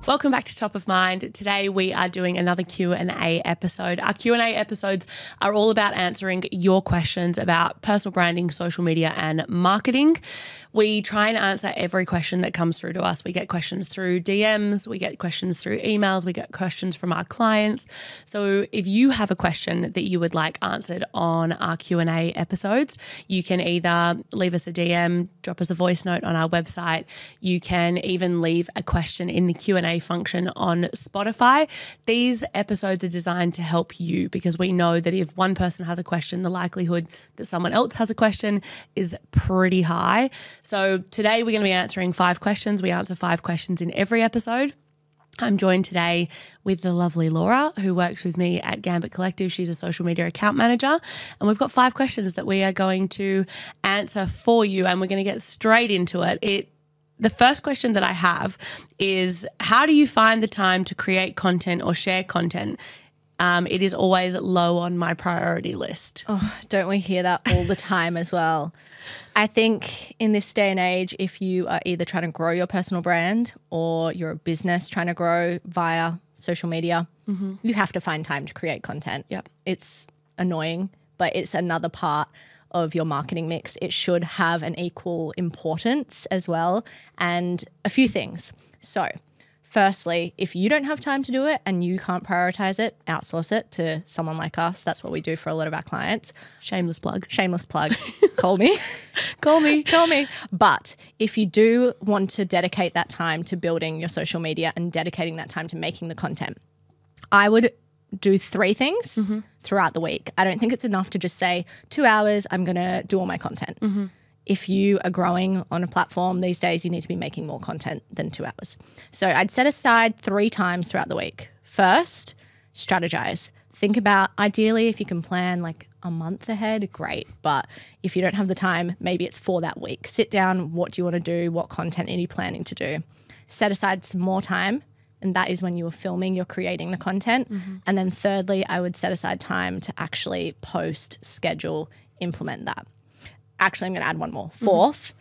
Welcome back to Top of Mind. Today we are doing another Q&A episode. Our Q&A episodes are all about answering your questions about personal branding, social media and marketing. We try and answer every question that comes through to us. We get questions through DMs, we get questions through emails, we get questions from our clients. So if you have a question that you would like answered on our Q&A episodes, you can either leave us a DM, drop us a voice note on our website. You can even leave a question in the Q&A function on Spotify. These episodes are designed to help you because we know that if one person has a question, the likelihood that someone else has a question is pretty high. So today we're going to be answering 5 questions. We answer 5 questions in every episode. I'm joined today with the lovely Laura, who works with me at Gambit Collective. She's a social media account manager. And we've got 5 questions that we are going to answer for you, and we're going to get straight into it. The first question that I have is, how do you find the time to create content or share content? It is always low on my priority list. Oh, don't we hear that all the time as well? I think in this day and age, if you are either trying to grow your personal brand or you're a business trying to grow via social media, you have to find time to create content. Yep. It's annoying, but it's another part of your marketing mix. It should have an equal importance as well. And a few things. So firstly, if you don't have time to do it and you can't prioritize it, outsource it to someone like us. That's what we do for a lot of our clients. Shameless plug. Shameless plug. Call me. Call me. Call me. But if you do want to dedicate that time to building your social media and dedicating that time to making the content, I would do 3 things throughout the week. I don't think it's enough to just say 2 hours, I'm going to do all my content. If you are growing on a platform these days, you need to be making more content than 2 hours. So I'd set aside 3 times throughout the week. First, strategize. Think about, ideally, if you can plan like a month ahead, great. But if you don't have the time, maybe it's for that week. Sit down, what do you want to do? What content are you planning to do? Set aside some more time. And that is when you are filming, you're creating the content. And then thirdly, I would set aside time to actually post, schedule, implement that. Actually, I'm going to add one more. Fourth,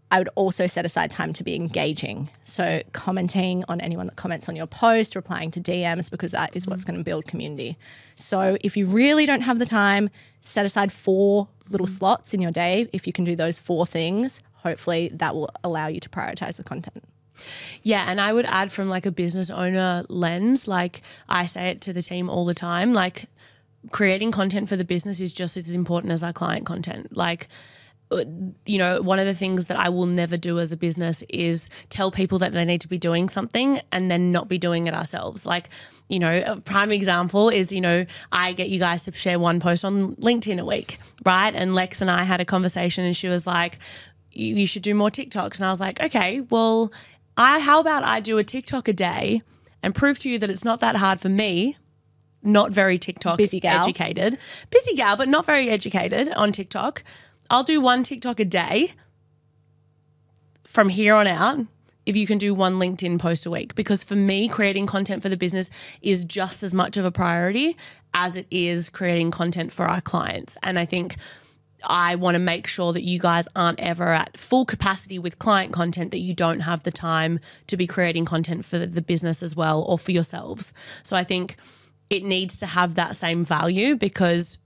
I would also set aside time to be engaging. So commenting on anyone that comments on your post, replying to DMs, because that is what's going to build community. So if you really don't have the time, set aside 4 little slots in your day. If you can do those 4 things, hopefully that will allow you to prioritize the content. Yeah, and I would add from like a business owner lens, like I say it to the team all the time, like creating content for the business is just as important as our client content. Like, you know, one of the things that I will never do as a business is tell people that they need to be doing something and then not be doing it ourselves. Like, you know, a prime example is, you know, I get you guys to share one post on LinkedIn a week, right? And Lex and I had a conversation and she was like, you should do more TikToks. And I was like, okay, well, how about I do a TikTok a day and prove to you that it's not that hard for me, not very TikTok Busy gal. educated. Busy gal, but not very educated on TikTok. I'll do 1 TikTok a day from here on out if you can do 1 LinkedIn post a week. Because for me, creating content for the business is just as much of a priority as it is creating content for our clients. And I think I want to make sure that you guys aren't ever at full capacity with client content, that you don't have the time to be creating content for the business as well or for yourselves. So I think it needs to have that same value because,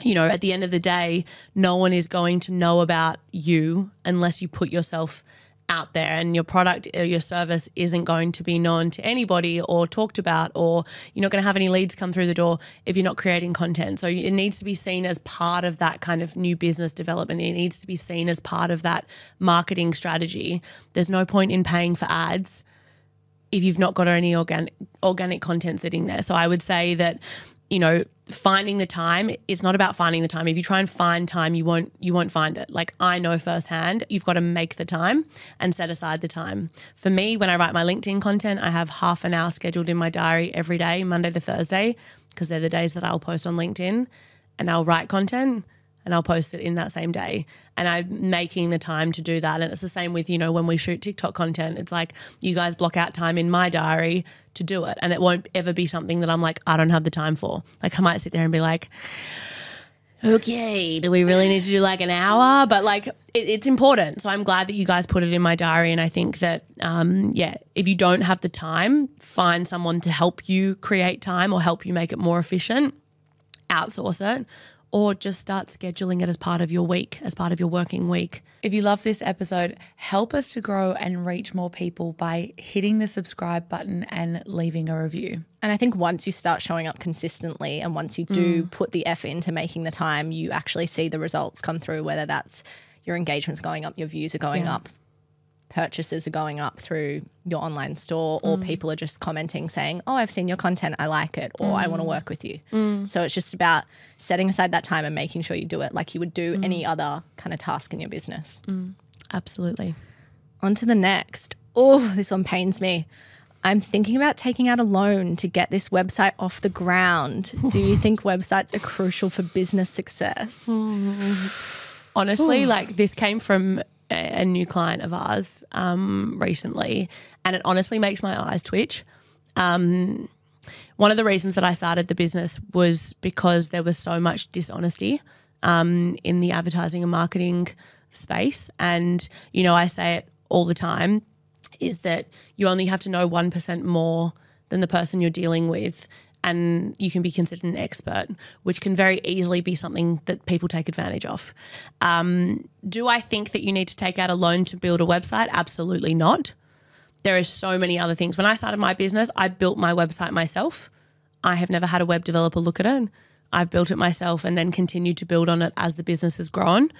you know, at the end of the day, no one is going to know about you unless you put yourself out there, and your product or your service isn't going to be known to anybody or talked about, or you're not going to have any leads come through the door if you're not creating content. So it needs to be seen as part of that kind of new business development. It needs to be seen as part of that marketing strategy. There's no point in paying for ads if you've not got any organic content sitting there. So I would say that, you know, finding the time, it's not about finding the time. If you try and find time, you won't find it. Like, I know firsthand, you've got to make the time and set aside the time. For me, when I write my LinkedIn content, I have half an hour scheduled in my diary every day, Monday to Thursday, because they're the days that I'll post on LinkedIn, and I'll write content and I'll post it in that same day. And I'm making the time to do that. And it's the same with, you know, when we shoot TikTok content, it's like you guys block out time in my diary to do it. And it won't ever be something that I'm like, I don't have the time for. Like, I might sit there and be like, okay, do we really need to do like an hour? But like it's important. So I'm glad that you guys put it in my diary. And I think that, if you don't have the time, find someone to help you create time or help you make it more efficient, outsource it, or just start scheduling it as part of your week, as part of your working week. If you love this episode, help us to grow and reach more people by hitting the subscribe button and leaving a review. And I think once you start showing up consistently and once you do put the effort into making the time, you actually see the results come through, whether that's your engagements going up, your views are going up, purchases are going up through your online store, or people are just commenting saying, oh, I've seen your content, I like it, or I want to work with you. So it's just about setting aside that time and making sure you do it like you would do any other kind of task in your business. Absolutely. On to the next. Oh, this one pains me. I'm thinking about taking out a loan to get this website off the ground. Do you think websites are crucial for business success? Honestly, like this came from a new client of ours recently, and it honestly makes my eyes twitch. One of the reasons that I started the business was because there was so much dishonesty in the advertising and marketing space. And, you know, I say it all the time, is that you only have to know 1% more than the person you're dealing with, and you can be considered an expert, which can very easily be something that people take advantage of. Do I think that you need to take out a loan to build a website? Absolutely not. There are so many other things. When I started my business, I built my website myself. I have never had a web developer look at it. I've built it myself and then continued to build on it as the business has grown.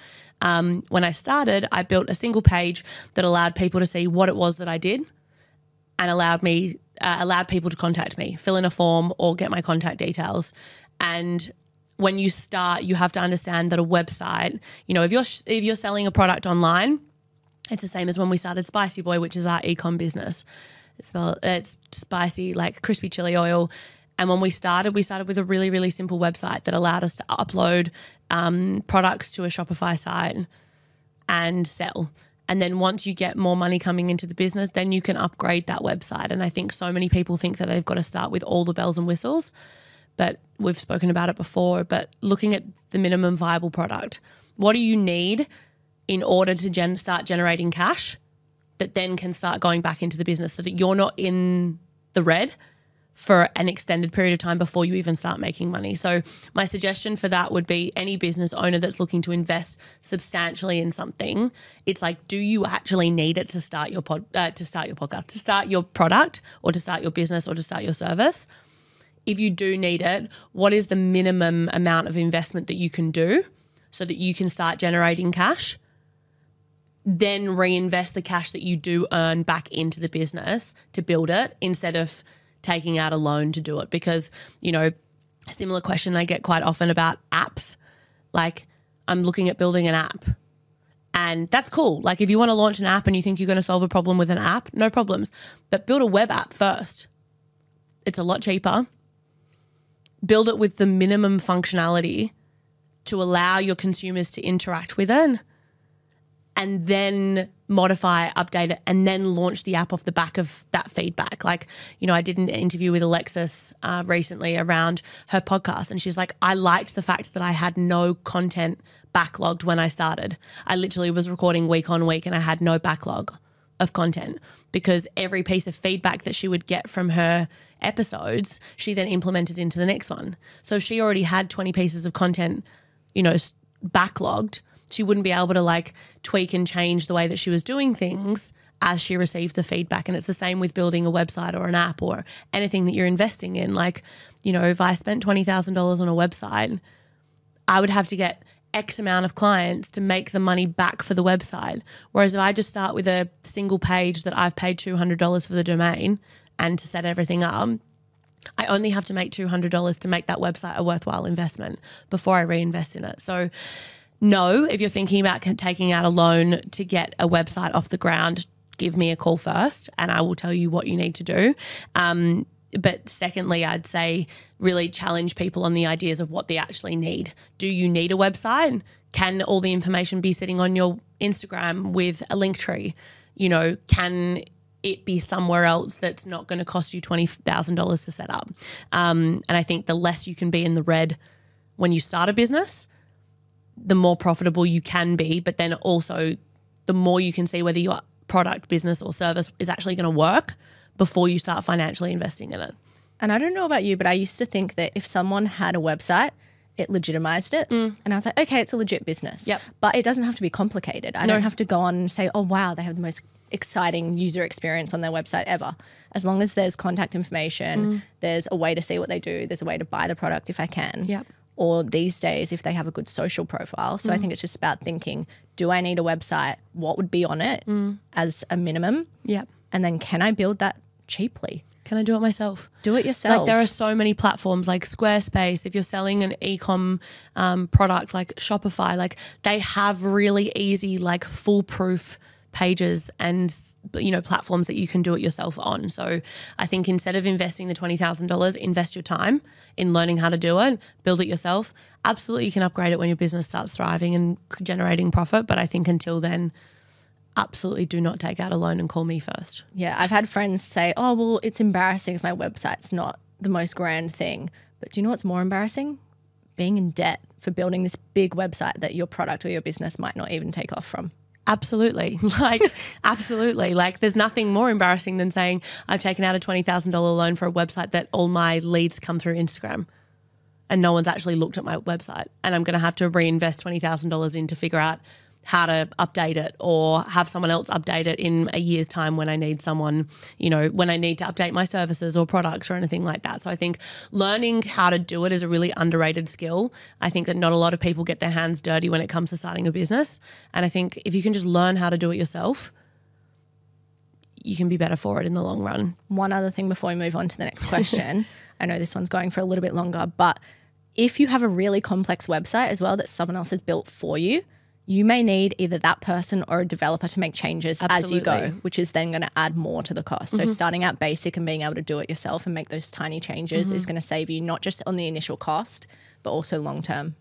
When I started, I built a single page that allowed people to see what it was that I did and allowed people to contact me, fill in a form or get my contact details. And when you start, you have to understand that a website, you know, if you're selling a product online, it's the same as when we started Spicy Boy, which is our e-com business. It's spicy, like crispy chili oil. And when we started with a really, really simple website that allowed us to upload products to a Shopify site and sell. And then once you get more money coming into the business, then you can upgrade that website. And I think so many people think that they've got to start with all the bells and whistles, but we've spoken about it before. But looking at the minimum viable product, what do you need in order to start generating cash that then can start going back into the business so that you're not in the red for an extended period of time before you even start making money. So my suggestion for that would be any business owner that's looking to invest substantially in something, it's like, do you actually need it to start your podcast, to start your product or to start your business or to start your service? If you do need it, what is the minimum amount of investment that you can do so that you can start generating cash? Then reinvest the cash that you do earn back into the business to build it instead of taking out a loan to do it. Because, you know, a similar question I get quite often about apps. Like, I'm looking at building an app and that's cool. Like, if you want to launch an app and you think you're going to solve a problem with an app, no problems. But build a web app first. It's a lot cheaper. Build it with the minimum functionality to allow your consumers to interact with it, and then modify, update it, and then launch the app off the back of that feedback. Like, you know, I did an interview with Alexis recently around her podcast, and she's like, I liked the fact that I had no content backlogged when I started. I literally was recording week on week and I had no backlog of content because every piece of feedback that she would get from her episodes, she then implemented into the next one. So if she already had 20 pieces of content, you know, backlogged, she wouldn't be able to like tweak and change the way that she was doing things as she received the feedback. And it's the same with building a website or an app or anything that you're investing in. Like, you know, if I spent $20,000 on a website, I would have to get X amount of clients to make the money back for the website. Whereas if I just start with a single page that I've paid $200 for the domain and to set everything up, I only have to make $200 to make that website a worthwhile investment before I reinvest in it. So no, if you're thinking about taking out a loan to get a website off the ground, give me a call first and I will tell you what you need to do. But secondly, I'd say really challenge people on the ideas of what they actually need. Do you need a website? Can all the information be sitting on your Instagram with a link tree? You know, can it be somewhere else that's not going to cost you $20,000 to set up? And I think the less you can be in the red when you start a business, the more profitable you can be, but then also the more you can see whether your product, business or service is actually going to work before you start financially investing in it. And I don't know about you, but I used to think that if someone had a website, it legitimized it. And I was like, okay, it's a legit business. Yep. But it doesn't have to be complicated. I don't have to go on and say, oh, wow, they have the most exciting user experience on their website ever. As long as there's contact information, there's a way to see what they do, there's a way to buy the product if I can. Yep. Or these days, if they have a good social profile. So I think it's just about thinking, do I need a website? What would be on it as a minimum? Yep. And then can I build that cheaply? Can I do it myself? Do it yourself. Like there are so many platforms like Squarespace. If you're selling an e-com product like Shopify, like they have really easy, like foolproof pages and, you know, platforms that you can do it yourself on. So I think instead of investing the $20,000, invest your time in learning how to do it, build it yourself. Absolutely, you can upgrade it when your business starts thriving and generating profit. But I think until then, absolutely do not take out a loan and call me first. Yeah, I've had friends say, oh, well, it's embarrassing if my website's not the most grand thing. But do you know what's more embarrassing? Being in debt for building this big website that your product or your business might not even take off from. Absolutely. Like, absolutely. Like, there's nothing more embarrassing than saying I've taken out a $20,000 loan for a website that all my leads come through Instagram and no one's actually looked at my website. And I'm going to have to reinvest $20,000 in to figure out how to update it or have someone else update it in a year's time when I need someone, you know, when I need to update my services or products or anything like that. So I think learning how to do it is a really underrated skill. I think that not a lot of people get their hands dirty when it comes to starting a business. And I think if you can just learn how to do it yourself, you can be better for it in the long run. One other thing before we move on to the next question. I know this one's going for a little bit longer, but if you have a really complex website as well that someone else has built for you, you may need either that person or a developer to make changes as you go, which is then going to add more to the cost. So starting out basic and being able to do it yourself and make those tiny changes is going to save you not just on the initial cost, but also long term.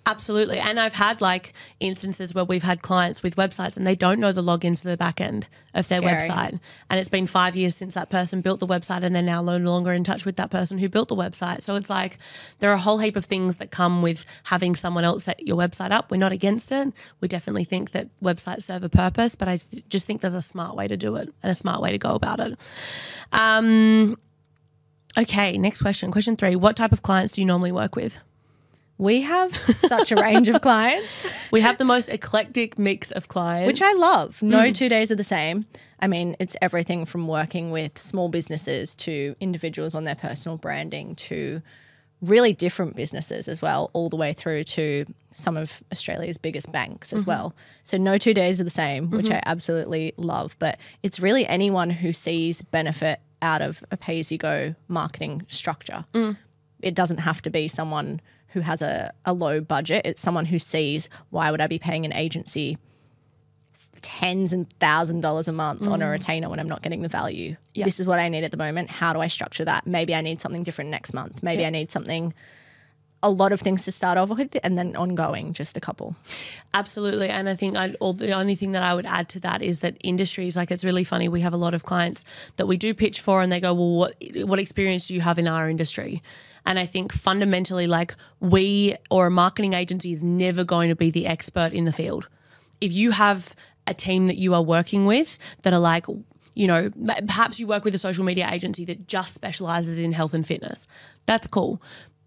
Absolutely. And I've had like instances where we've had clients with websites and they don't know the login to the back end of their website. And it's been 5 years since that person built the website and they're now no longer in touch with that person who built the website. So it's like there are a whole heap of things that come with having someone else set your website up. We're not against it. We definitely think that websites serve a purpose, but I just think there's a smart way to do it and a smart way to go about it. Okay, next question. Question 3. What type of clients do you normally work with? We have such a range of clients. We have the most eclectic mix of clients. Which I love. No 2 days are the same. I mean, it's everything from working with small businesses to individuals on their personal branding to really different businesses as well, all the way through to some of Australia's biggest banks as well. So no 2 days are the same, which I absolutely love. But it's really anyone who sees benefit out of a pay-as-you-go marketing structure. It doesn't have to be someone who has a low budget. It's someone who sees, why would I be paying an agency tens and $1,000s a month on a retainer when I'm not getting the value? Yep. This is what I need at the moment. How do I structure that? Maybe I need something different next month. Maybe I need something, a lot of things to start off with and then ongoing, just a couple. Absolutely. And I think the only thing that I would add to that is that industries, like it's really funny, we have a lot of clients that we do pitch for and they go, well, what experience do you have in our industry? And I think fundamentally, like we or a marketing agency is never going to be the expert in the field. If you have a team that you are working with that are like, you know, perhaps you work with a social media agency that just specializes in health and fitness. That's cool.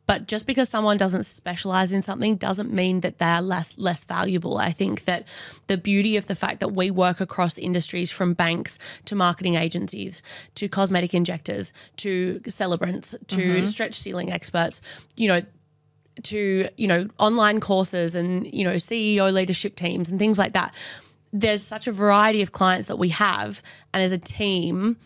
But just because someone doesn't specialize in something doesn't mean that they're less valuable. I think that the beauty of the fact that we work across industries from banks to marketing agencies to cosmetic injectors to celebrants to stretch ceiling experts, you know, to, you know, online courses and, you know, CEO leadership teams and things like that. There's such a variety of clients that we have, and as a team,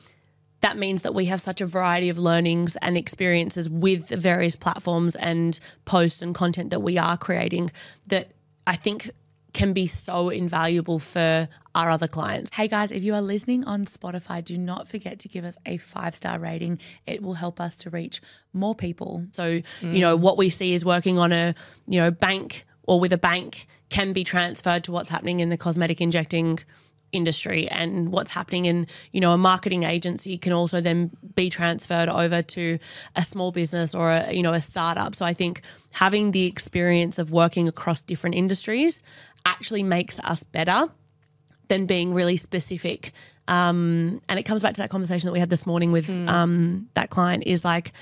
that means that we have such a variety of learnings and experiences with the various platforms and posts and content that we are creating that I think can be so invaluable for our other clients. Hey guys, if you are listening on Spotify, do not forget to give us a 5-star rating. It will help us to reach more people. So, you know, what we see is working on a, you know, bank or with a bank can be transferred to what's happening in the cosmetic injecting industry, and what's happening in, you know, a marketing agency can also then be transferred over to a small business or a, you know, a startup. So I think having the experience of working across different industries actually makes us better than being really specific. And it comes back to that conversation that we had this morning with that client, is like,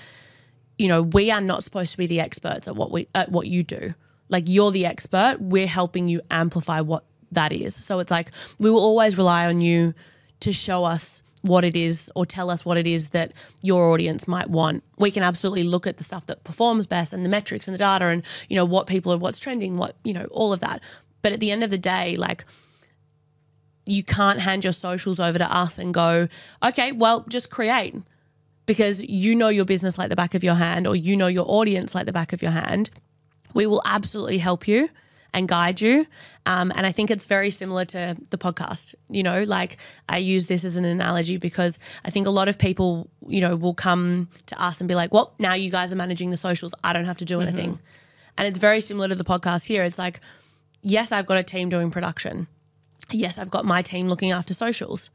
you know, we are not supposed to be the experts at what you do. Like, you're the expert. We're helping you amplify what that is. So it's like, we will always rely on you to show us what it is or tell us what it is that your audience might want. We can absolutely look at the stuff that performs best and the metrics and the data and, you know, what people are, what's trending, what, you know, all of that. But at the end of the day, like, you can't hand your socials over to us and go, okay, well, just create, because you know your business like the back of your hand, or you know your audience like the back of your hand. We will absolutely help you and guide you. And I think it's very similar to the podcast. You know, like, I use this as an analogy because I think a lot of people, you know, will come to us and be like, well, now you guys are managing the socials. I don't have to do anything. And it's very similar to the podcast here. It's like, yes, I've got a team doing production. Yes, I've got my team looking after socials.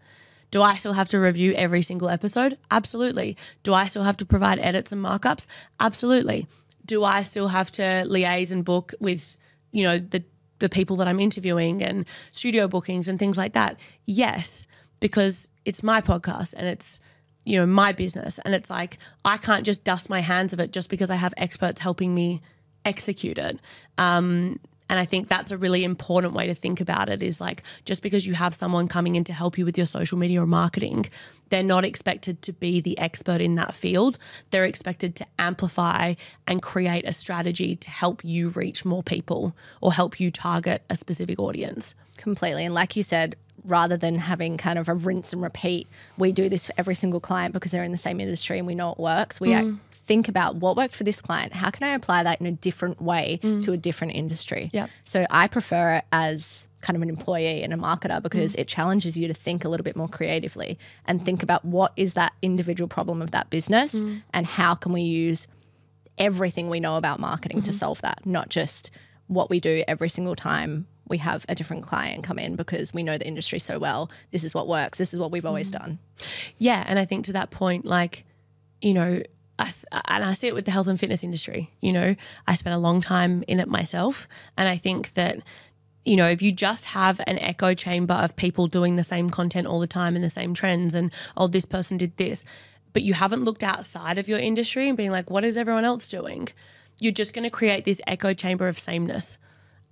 Do I still have to review every single episode? Absolutely. Do I still have to provide edits and markups? Absolutely. Do I still have to liaise and book with, you know, the people that I'm interviewing and studio bookings and things like that? Yes, because it's my podcast and it's, you know, my business. And it's like, I can't just dust my hands of it just because I have experts helping me execute it. And I think that's a really important way to think about it, is like, just because you have someone coming in to help you with your social media or marketing, they're not expected to be the expert in that field. They're expected to amplify and create a strategy to help you reach more people or help you target a specific audience. Completely. And like you said, rather than having kind of a rinse and repeat, we do this for every single client because they're in the same industry and we know it works. We think about what worked for this client. How can I apply that in a different way to a different industry? Yep. So I prefer it as kind of an employee and a marketer because it challenges you to think a little bit more creatively and think about what is that individual problem of that business and how can we use everything we know about marketing to solve that, not just what we do every single time we have a different client come in because we know the industry so well. This is what works. This is what we've always done. Yeah. And I think to that point, like, you know, and I see it with the health and fitness industry. You know, I spent a long time in it myself. And I think that, you know, if you just have an echo chamber of people doing the same content all the time and the same trends and, oh, this person did this, but you haven't looked outside of your industry and being like, what is everyone else doing? You're just going to create this echo chamber of sameness.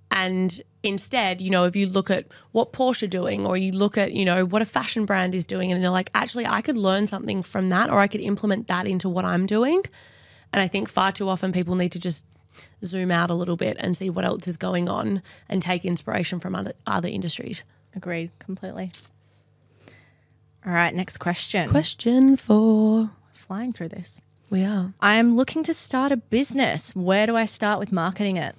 And instead, you know, if you look at what Porsche are doing, or you look at, you know, what a fashion brand is doing, and you're like, actually, I could learn something from that, or I could implement that into what I'm doing. And I think far too often people need to just zoom out a little bit and see what else is going on and take inspiration from other industries. Agreed, completely. All right, next question. Question 4. Flying through this. We are. I'm looking to start a business. Where do I start with marketing it?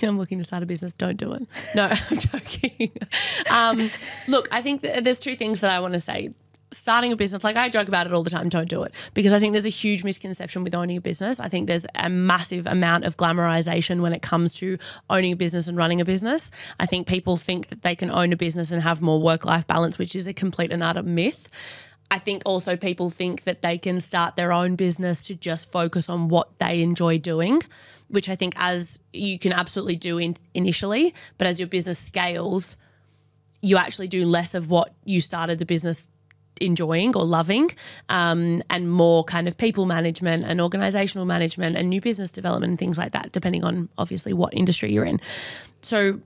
I'm looking to start a business. Don't do it. No, I'm joking. Look, I think there's 2 things that I want to say. Starting a business, like I joke about it all the time, don't do it, because I think there's a huge misconception with owning a business. I think there's a massive amount of glamorization when it comes to owning a business and running a business. I think people think that they can own a business and have more work-life balance, which is a complete and utter myth. I think also people think that they can start their own business to just focus on what they enjoy doing, which I think as you can absolutely do initially, but as your business scales, you actually do less of what you started the business enjoying or loving, and more kind of people management and organizational management and new business development and things like that, depending on obviously what industry you're in. So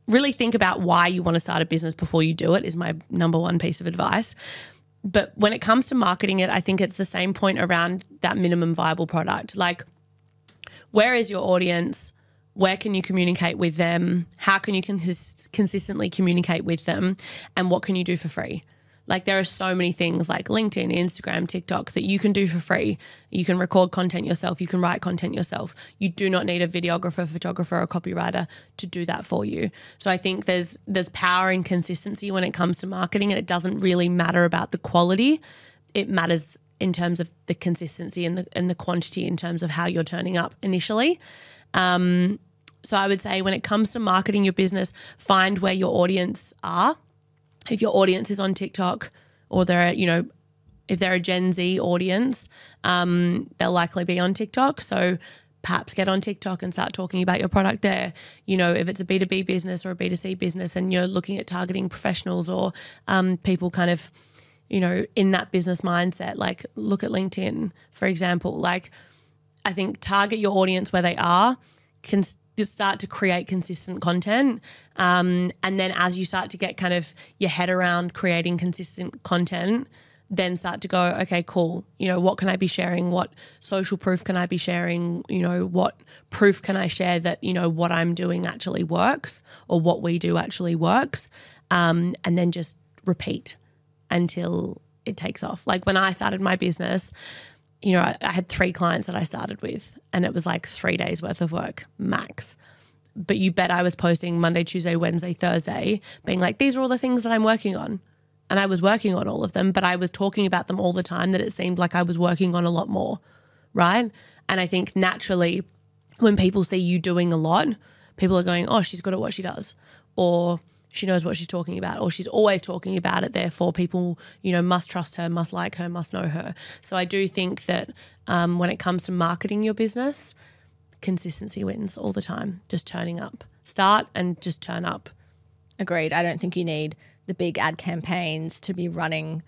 really think about why you want to start a business before you do it is my number one piece of advice. But when it comes to marketing it, I think it's the same point around that minimum viable product. Like, where is your audience? Where can you communicate with them? How can you consistently communicate with them? And what can you do for free? Like, there are so many things like LinkedIn, Instagram, TikTok that you can do for free. You can record content yourself. You can write content yourself. You do not need a videographer, photographer, or copywriter to do that for you. So I think there's power in consistency when it comes to marketing, and it doesn't really matter about the quality. It matters in terms of the consistency and the quantity in terms of how you're turning up initially. So I would say when it comes to marketing your business, find where your audience are. If your audience is on TikTok or they're, if they're a Gen Z audience, they'll likely be on TikTok. So perhaps get on TikTok and start talking about your product there. If it's a B2B business or a B2C business and you're looking at targeting professionals or people kind of, in that business mindset, like look at LinkedIn, for example. Like I think target your audience where they are, can start to create consistent content. And then as you start to get kind of your head around creating consistent content, then start to go, okay, cool. What can I be sharing? What social proof can I be sharing? What proof can I share that, what I'm doing actually works or what we do actually works? And then just repeat until it takes off. Like when I started my business, I had 3 clients that I started with and it was like 3 days worth of work max. But you bet I was posting Monday, Tuesday, Wednesday, Thursday, being like, these are all the things that I'm working on. And I was working on all of them, but I was talking about them all the time that it seemed like I was working on a lot more, right? And I think naturally when people see you doing a lot, people are going, oh, she's good at what she does, or she knows what she's talking about, or she's always talking about it. Therefore, people, must trust her, must like her, must know her. So I do think that when it comes to marketing your business, consistency wins all the time. Just turning up. Start and just turn up. Agreed. I don't think you need the big ad campaigns to be running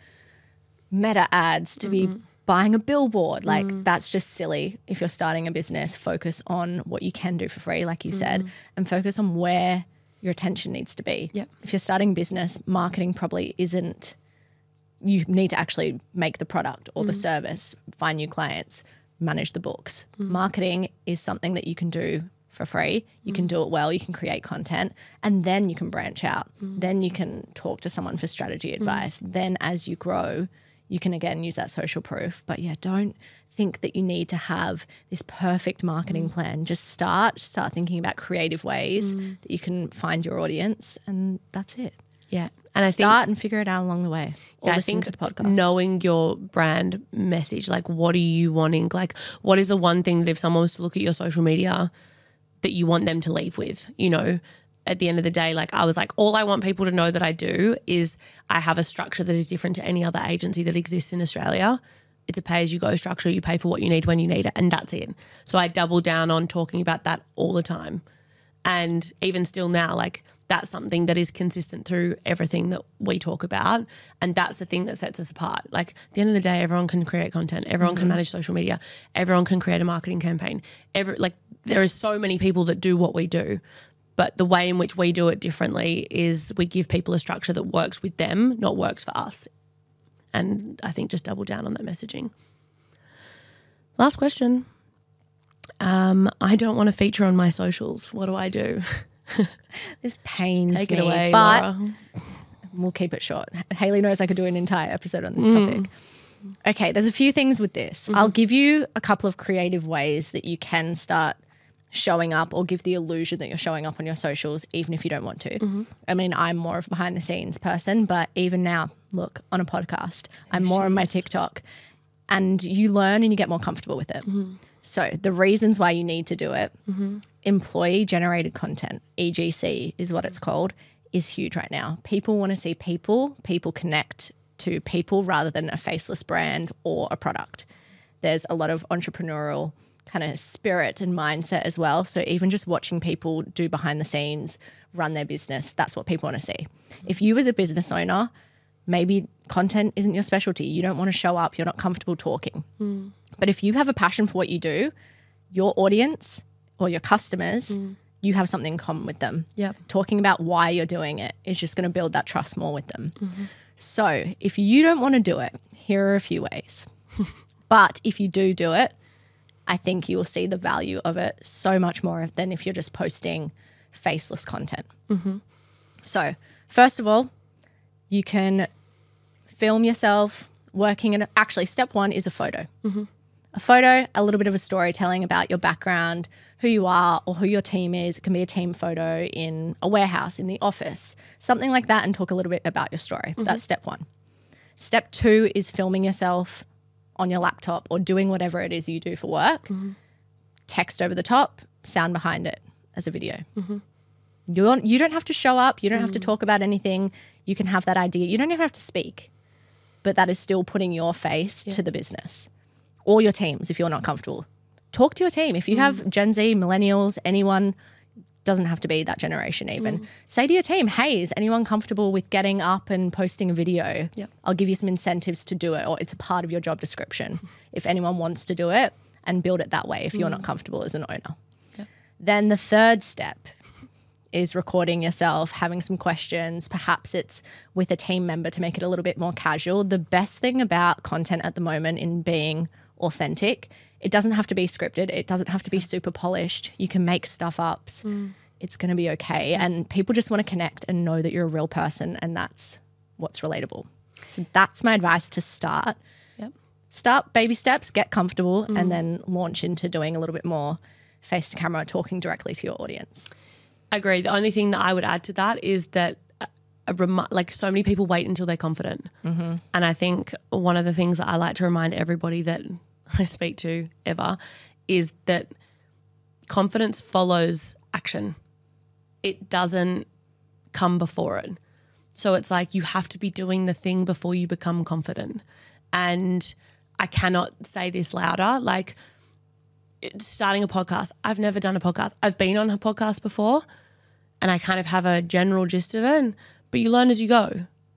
meta ads, to be buying a billboard. Like that's just silly. If you're starting a business, focus on what you can do for free, like you said, and focus on where your attention needs to be. Yep. If you're starting a business, marketing probably isn't, you need to actually make the product or the service, find new clients, manage the books. Marketing is something that you can do for free. You can do it well, you can create content, and then you can branch out. Then you can talk to someone for strategy advice. Then as you grow, you can again use that social proof. But yeah, don't think that you need to have this perfect marketing plan. Just start thinking about creative ways that you can find your audience, and that's it. Yeah. And I start and figure it out along the way. Or listen to the podcast. Knowing your brand message, like what are you wanting? Like what is the one thing that if someone was to look at your social media that you want them to leave with, at the end of the day, like I was like, all I want people to know that I do is I have a structure that is different to any other agency that exists in Australia. It's a pay-as-you-go structure. You pay for what you need when you need it, and that's it. So I double down on talking about that all the time. And even still now, like that's something that is consistent through everything that we talk about, and that's the thing that sets us apart. Like at the end of the day, everyone can create content. Everyone can manage social media. Everyone can create a marketing campaign. There is so many people that do what we do, but the way in which we do it differently is we give people a structure that works with them, not works for us. And I think just double down on that messaging. Last question. I don't want to feature on my socials. What do I do? This pains me. Take it away, but Laura. We'll keep it short. Haley knows I could do an entire episode on this topic. Okay, there's a few things with this. I'll give you a couple of creative ways that you can start showing up or give the illusion that you're showing up on your socials even if you don't want to. I mean, I'm more of a behind the scenes person, but even now, look, on a podcast, I'm more on my TikTok, and you learn and you get more comfortable with it. So the reasons why you need to do it, employee generated content, EGC is what it's called, is huge right now. People want to see people connect to people rather than a faceless brand or a product. There's a lot of entrepreneurial kind of spirit and mindset as well. So even just watching people do behind the scenes, run their business, that's what people want to see. If you as a business owner, maybe content isn't your specialty, you don't want to show up, you're not comfortable talking. But if you have a passion for what you do, your audience or your customers, you have something in common with them. Talking about why you're doing it is just going to build that trust more with them. So if you don't want to do it, here are a few ways. But if you do it, I think you will see the value of it so much more than if you're just posting faceless content. So first of all, you can film yourself working in actually step one is a photo. A photo, a little bit of a storytelling about your background, who you are or who your team is. It can be a team photo in a warehouse, in the office, something like that, and talk a little bit about your story. That's step one. Step two is filming yourself on your laptop or doing whatever it is you do for work. Text over the top, sound behind it. as a video. You don't have to show up. You don't have to talk about anything. You can have that idea. You don't even have to speak, but that is still putting your face to the business. Or your teams, if you're not comfortable. Talk to your team. If you have Gen Z, millennials, anyone, doesn't have to be that generation even. Say to your team, hey, is anyone comfortable with getting up and posting a video? I'll give you some incentives to do it, or it's a part of your job description if anyone wants to do it, and build it that way if you're not comfortable as an owner. Then the third step is recording yourself, having some questions. Perhaps it's with a team member to make it a little bit more casual. The best thing about content at the moment in being authentic, it doesn't have to be scripted. It doesn't have to be super polished. You can make stuff ups. It's going to be okay. And people just want to connect and know that you're a real person, and that's what's relatable. So that's my advice to start. Start baby steps, get comfortable, and then launch into doing a little bit more face to camera, talking directly to your audience. I agree. The only thing that I would add to that is that like so many people wait until they're confident. And I think one of the things that I like to remind everybody that I speak to ever is that confidence follows action. It doesn't come before it. So it's like you have to be doing the thing before you become confident. And I cannot say this louder, like starting a podcast. I've never done a podcast. I've been on a podcast before and I kind of have a general gist of it, but you learn as you go.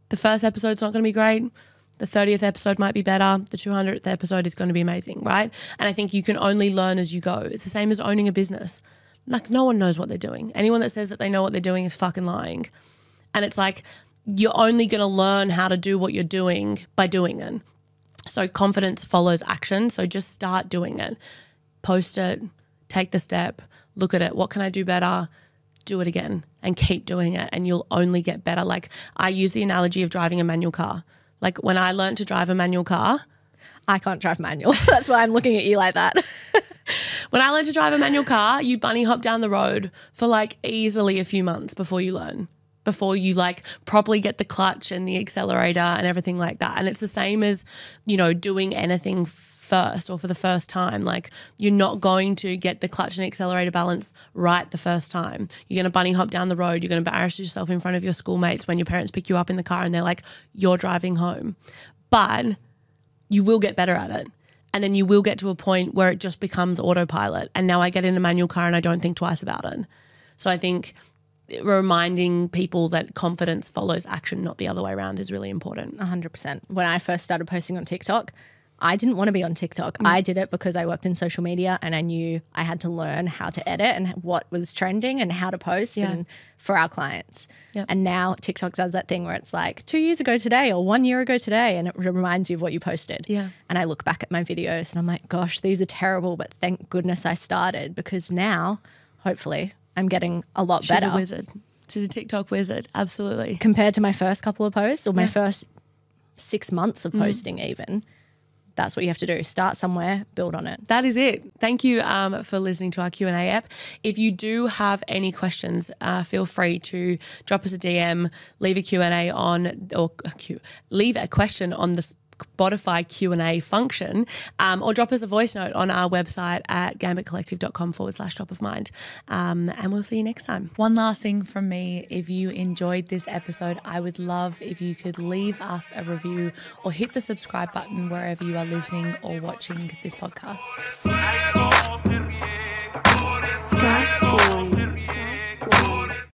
The first episode's not going to be great. The 30th episode might be better. The 200th episode is going to be amazing, right? And I think you can only learn as you go. It's the same as owning a business. Like no one knows what they're doing. Anyone that says that they know what they're doing is fucking lying. And it's like you're only going to learn how to do what you're doing by doing it. So confidence follows action. So just start doing it. Post it, take the step, look at it. What can I do better? Do it again and keep doing it, and you'll only get better. Like I use the analogy of driving a manual car. Like when I learned to drive a manual car. I can't drive manual. That's why I'm looking at you like that. When I learned to drive a manual car, you bunny hop down the road for like easily a few months before you learn, before you like properly get the clutch and the accelerator and everything like that. And it's the same as, you know, doing anything first or for the first time. Like you're not going to get the clutch and accelerator balance right the first time. You're going to bunny hop down the road. You're going to embarrass yourself in front of your schoolmates when your parents pick you up in the car and they're like, you're driving home. But you will get better at it. And then you will get to a point where it just becomes autopilot. And now I get in a manual car and I don't think twice about it. So I think reminding people that confidence follows action, not the other way around, is really important. 100%. When I first started posting on TikTok, I didn't want to be on TikTok. I did it because I worked in social media and I knew I had to learn how to edit and what was trending and how to post and for our clients. And now TikTok does that thing where it's like 2 years ago today or 1 year ago today, and it reminds you of what you posted. And I look back at my videos and I'm like, gosh, these are terrible, but thank goodness I started, because now hopefully I'm getting a lot better. She's a wizard. She's a TikTok wizard. Absolutely. Compared to my first couple of posts or my first 6 months of posting even. That's what you have to do. Start somewhere, build on it. That is it. Thank you for listening to our Q&A app. If you do have any questions, feel free to drop us a DM, leave a Q&A on, or leave a question on the Spotify Q&A function, or drop us a voice note on our website at gambitcollective.com/top of mind. And we'll see you next time. One last thing from me. If you enjoyed this episode, I would love if you could leave us a review or hit the subscribe button wherever you are listening or watching this podcast.